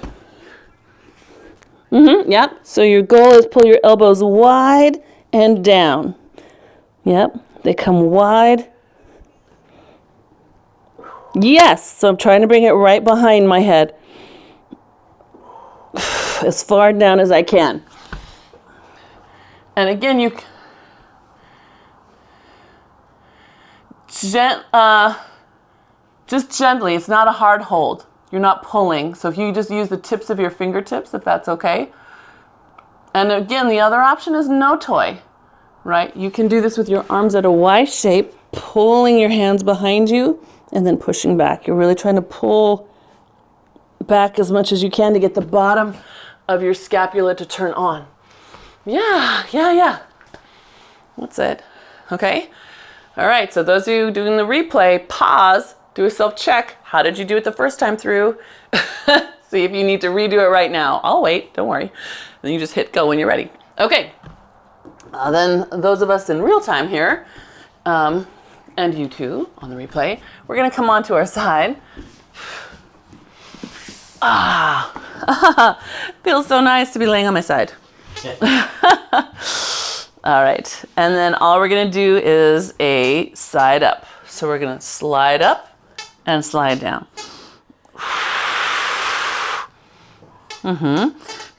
Yep. So your goal is pull your elbows wide and down. Yep. They come wide. Yes. So I'm trying to bring it right behind my head. As far down as I can. And again, you just gently. It's not a hard hold. You're not pulling. So if you just use the tips of your fingertips, if that's okay. And again, the other option is no toy, right? You can do this with your arms at a Y shape, pulling your hands behind you and then pushing back. You're really trying to pull back as much as you can to get the bottom of your scapula to turn on. Yeah. That's it. Okay? All right, so those of you doing the replay, pause, do a self-check. How did you do it the first time through? See if you need to redo it right now. I'll wait, don't worry. Then you just hit go when you're ready. Okay. Then those of us in real time here, and you too on the replay, we're gonna come onto our side. Feels so nice to be laying on my side. All right, and then all we're gonna do is a side up. So we're gonna slide up and slide down.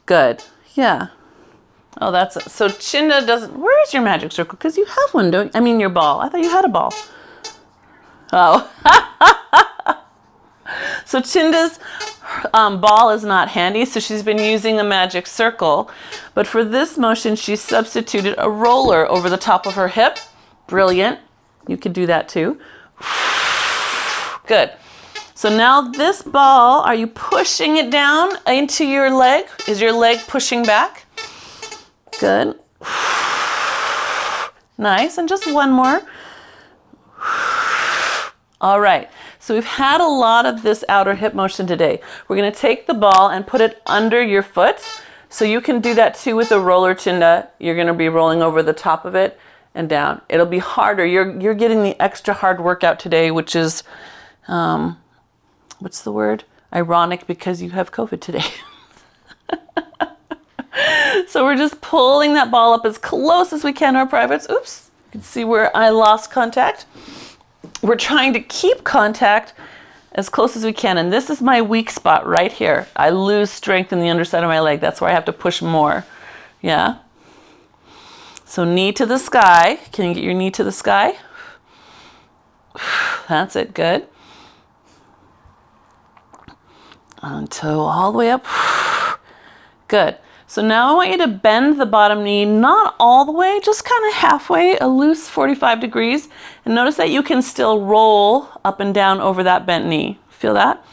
Good, yeah. Oh, that's, so Chinda doesn't, where's your magic circle? Because you have one, don't you? I mean your ball. I thought you had a ball. Oh. So Chinda's ball is not handy, so she's been using a magic circle. But for this motion, she substituted a roller over the top of her hip. Brilliant. You could do that too. Good. So now this ball, are you pushing it down into your leg? Is your leg pushing back? Good. Nice. And just one more. All right. So we've had a lot of this outer hip motion today. We're going to take the ball and put it under your foot. So you can do that too with a roller, Chinda. You're going to be rolling over the top of it and down. It'll be harder. You're getting the extra hard workout today, which is what's the word? Ironic because you have COVID today. So we're just pulling that ball up as close as we can to our privates. Oops, you can see where I lost contact. We're trying to keep contact as close as we can. And this is my weak spot right here. I lose strength in the underside of my leg. That's where I have to push more. Yeah. So knee to the sky. Can you get your knee to the sky? That's it. Good. And toe all the way up. Good. So now I want you to bend the bottom knee, not all the way, just kind of halfway, a loose 45 degrees. And notice that you can still roll up and down over that bent knee. Feel that?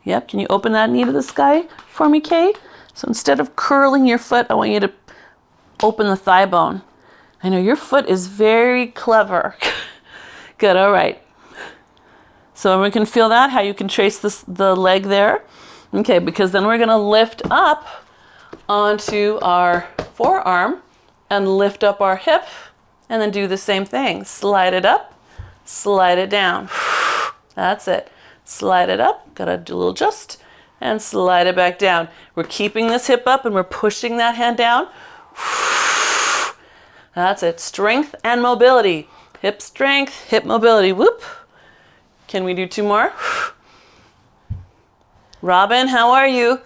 Yep. Can you open that knee to the sky for me, Kay? So instead of curling your foot, I want you to open the thigh bone. I know your foot is very clever. Good. All right. So we can feel that, how you can trace the leg there. Okay, because then we're going to lift up onto our forearm and lift up our hip and then do the same thing. Slide it up, slide it down. That's it. Slide it up, gotta do a little adjust, and slide it back down. We're keeping this hip up and we're pushing that hand down. That's it. Strength and mobility. Hip strength, hip mobility. Whoop. Can we do two more? Robin, how are you?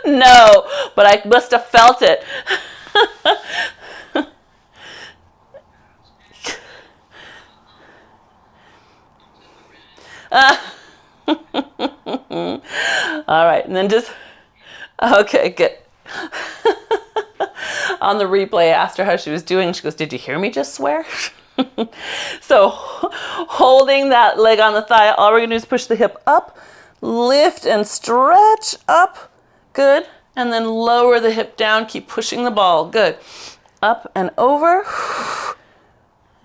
No, but I must have felt it. All right, and then just, okay, good. On the replay, I asked her how she was doing. She goes, "Did you hear me just swear?" So holding that leg on the thigh, all we're going to do is push the hip up, lift and stretch up. Good. And then lower the hip down. Keep pushing the ball. Good. Up and over.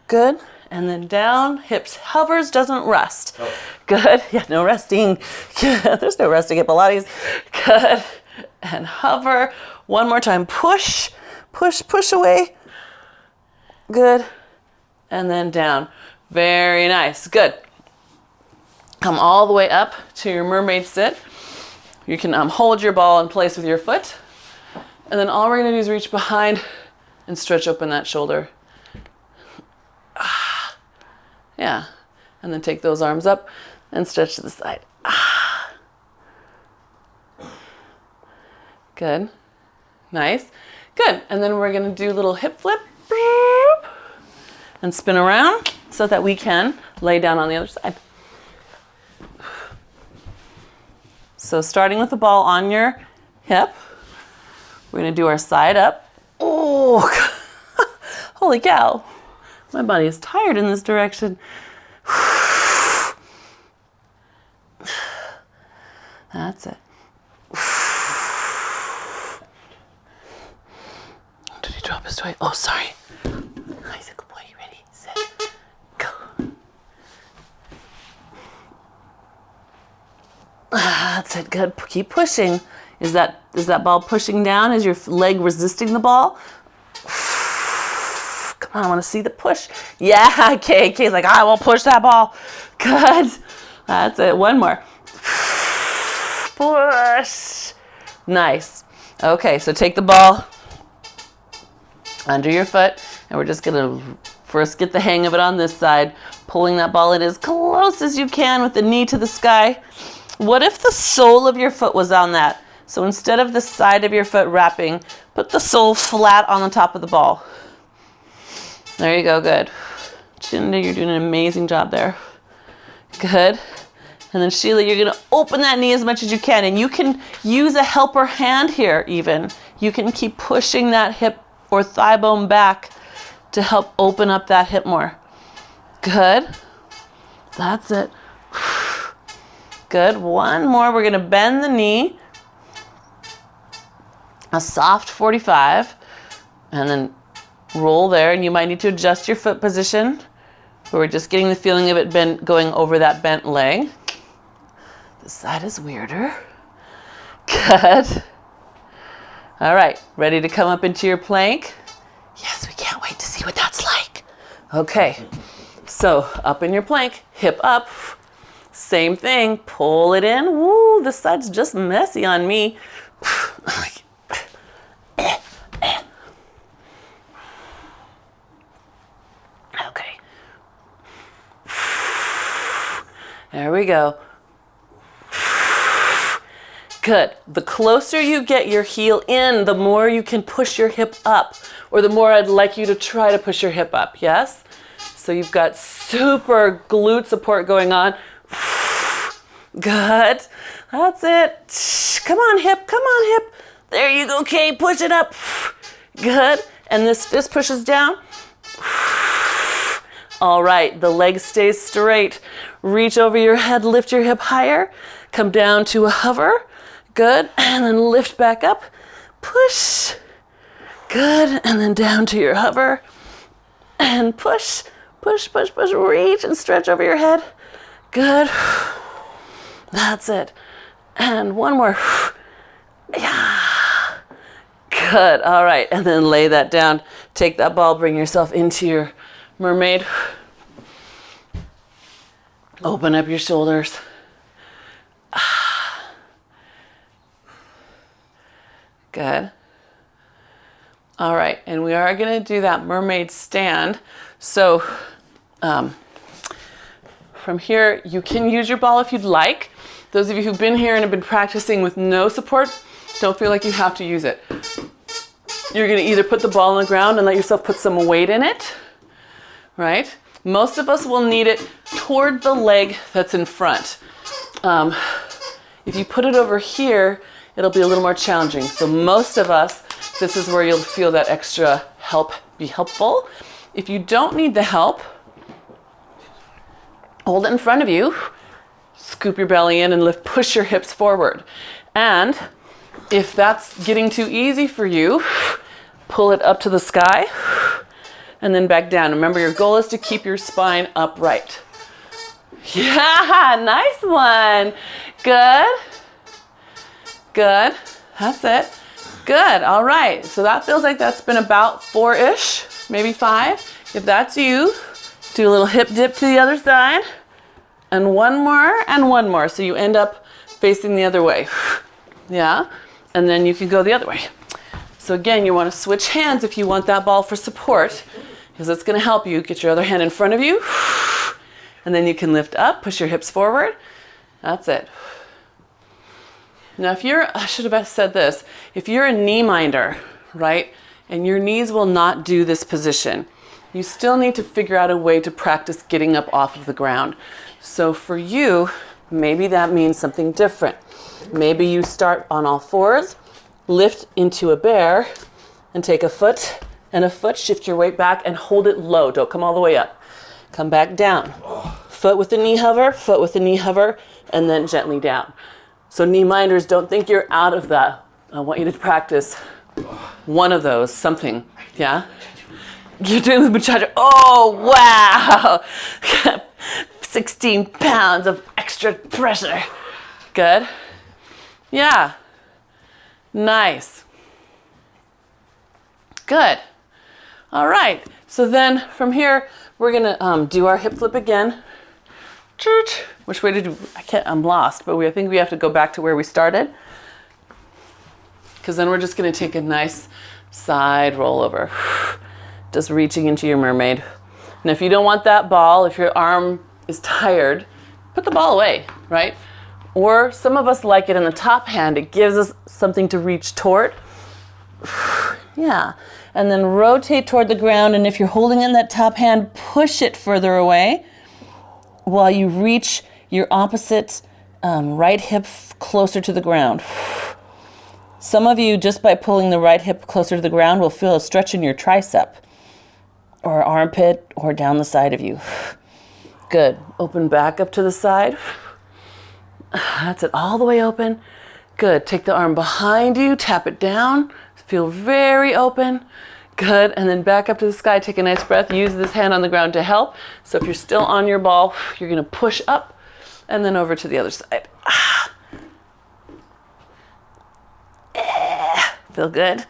Good. And then down. Hips hovers, doesn't rest. Oh. Good. Yeah, no resting. There's no resting at Pilates. Good. And hover. One more time. Push, push, push away. Good. And then down. Very nice. Good. Come all the way up to your mermaid sit. You can hold your ball in place with your foot. And then all we're going to do is reach behind and stretch open that shoulder. Yeah. And then take those arms up and stretch to the side. Good. Nice. Good. And then we're going to do a little hip flip. And spin around so that we can lay down on the other side. So starting with the ball on your hip, we're going to do our side up. Oh, holy cow. My body is tired in this direction. That's it. Did he drop his toy? Oh, sorry. Nice, good boy. You ready? Set. Go. That's it. Good. Keep pushing. Is that ball pushing down? Is your leg resisting the ball? Come on, I want to see the push. Yeah, Kay's like, I will push that ball. Good. That's it. One more. Push. Nice. Okay, so take the ball under your foot, and we're just gonna first get the hang of it on this side, pulling that ball in as close as you can with the knee to the sky. What if the sole of your foot was on that? So instead of the side of your foot wrapping, put the sole flat on the top of the ball. There you go, good. Chinda, you're doing an amazing job there. Good. And then Sheila, you're gonna open that knee as much as you can, and you can use a helper hand here even. You can keep pushing that hip or thigh bone back to help open up that hip more. Good. That's it. Good. One more. We're going to bend the knee. A soft 45. And then roll there. And you might need to adjust your foot position. But we're just getting the feeling of it going over that bent leg. This side is weirder. Good. All right, ready to come up into your plank? Yes, we can't wait to see what that's like. Okay, so up in your plank, hip up. Same thing, pull it in. Woo, this side's just messy on me. Okay. There we go. Good. The closer you get your heel in, the more you can push your hip up, or the more I'd like you to try to push your hip up, yes? So you've got super glute support going on. Good. That's it. Come on, hip. Come on, hip. There you go. Okay, push it up. Good. And this pushes down. All right, the leg stays straight. Reach over your head, lift your hip higher. Come down to a hover. Good. And then lift back up. Push. Good. And then down to your hover. And push. Push, push, push. Reach and stretch over your head. Good. That's it. And one more. Yeah. Good. All right. And then lay that down. Take that ball, bring yourself into your mermaid. Open up your shoulders. Good. All right. And we are going to do that mermaid stand. So from here, you can use your ball if you'd like. Those of you who've been here and have been practicing with no support, don't feel like you have to use it. You're going to either put the ball on the ground and let yourself put some weight in it, right? Most of us will need it toward the leg that's in front. If you put it over here, it'll be a little more challenging. So most of us, this is where you'll feel that extra help be helpful. If you don't need the help, hold it in front of you, scoop your belly in and push your hips forward. And if that's getting too easy for you, pull it up to the sky and then back down. Remember, your goal is to keep your spine upright. Yeah, nice one. Good. Good. That's it. Good. All right. So that feels like that's been about 4-ish, maybe 5. If that's you, do a little hip dip to the other side. And one more. So you end up facing the other way. Yeah. And then you can go the other way. So again, you want to switch hands if you want that ball for support, because it's going to help you get your other hand in front of you. And then you can lift up, push your hips forward. That's it. Now, I should have said this, if you're a knee minder, right, and your knees will not do this position, you still need to figure out a way to practice getting up off of the ground. So for you, maybe that means something different. Maybe you start on all fours, lift into a bear, and take a foot and a foot, shift your weight back and hold it low. Don't come all the way up. Come back down. Foot with the knee hover, foot with the knee hover, and then gently down. So knee minders, don't think you're out of that. I want you to practice one of those, something, yeah? You're doing the muchacho. Oh, wow. 16 pounds of extra pressure. Good. Yeah. Nice. Good. All right. So then from here, we're going to do our hip flip again. Which way to do? I'm lost, but I think we have to go back to where we started. Because then we're just going to take a nice side roll over. Just reaching into your mermaid. And if you don't want that ball, if your arm is tired, put the ball away, right? Or some of us like it in the top hand. It gives us something to reach toward. Yeah. And then rotate toward the ground. And if you're holding in that top hand, push it further away while you reach your opposite right hip closer to the ground. Some of you, just by pulling the right hip closer to the ground, will feel a stretch in your tricep or armpit or down the side of you. Good. Open back up to the side. That's it. All the way open. Good. Take the arm behind you. Tap it down. Feel very open. Good. And then back up to the sky. Take a nice breath. Use this hand on the ground to help. So if you're still on your ball, you're going to push up and then over to the other side. Feel good?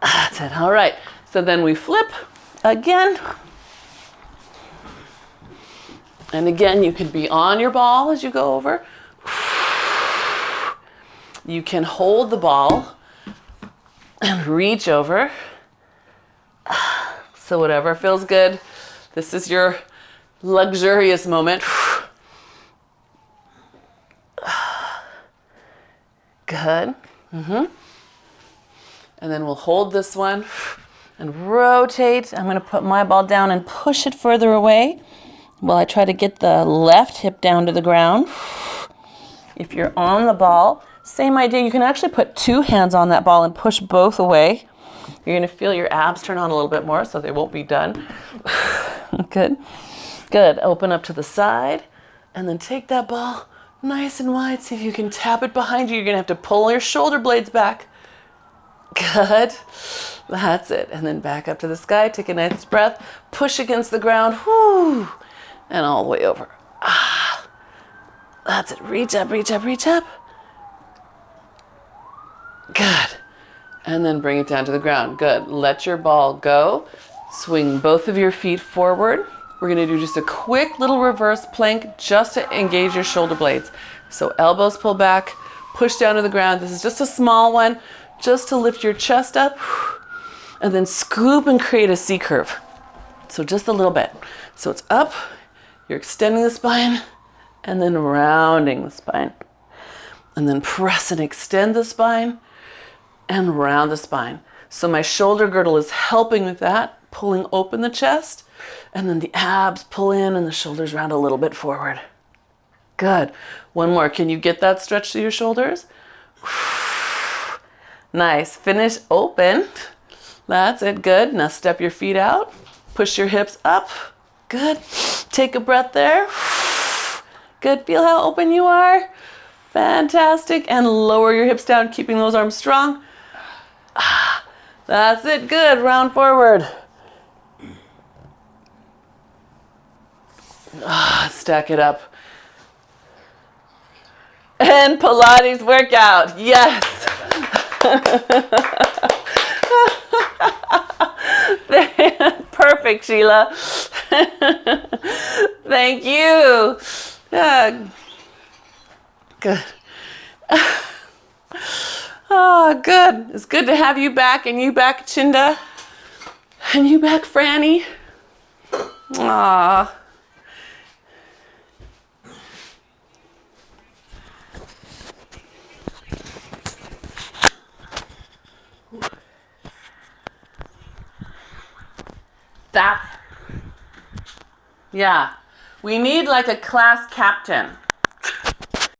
That's it. All right. So then we flip again. And again, you could be on your ball as you go over. You can hold the ball and reach over. So whatever feels good. This is your luxurious moment. Good. And then we'll hold this one and rotate. I'm going to put my ball down and push it further away while I try to get the left hip down to the ground. If you're on the ball, same idea. You can actually put two hands on that ball and push both away. You're going to feel your abs turn on a little bit more, so they won't be done. Good. Good. Open up to the side and then take that ball nice and wide. See if you can tap it behind you. You're going to have to pull your shoulder blades back. Good. That's it. And then back up to the sky. Take a nice breath. Push against the ground. Whoo. And all the way over. That's it. Reach up, reach up, reach up. Good. And then bring it down to the ground. Good. Let your ball go. Swing both of your feet forward. We're going to do just a quick little reverse plank just to engage your shoulder blades. So elbows pull back, push down to the ground. This is just a small one, just to lift your chest up. And then scoop and create a C curve. So just a little bit. So it's up, you're extending the spine, and then rounding the spine. And then press and extend the spine, and round the spine. So my shoulder girdle is helping with that, pulling open the chest, and then the abs pull in and the shoulders round a little bit forward. Good. One more. Can you get that stretch through your shoulders? Nice. Finish open. That's it. Good. Now step your feet out. Push your hips up. Good. Take a breath there. Good. Feel how open you are. Fantastic. And lower your hips down, keeping those arms strong. That's it. Good. Round forward. Stack it up. And Pilates workout. Yes. Perfect, Sheila. Thank you. Good. Oh, good. It's good to have you back, and you back, Chinda. And you back, Franny. Aw. Yeah. We need like a class captain.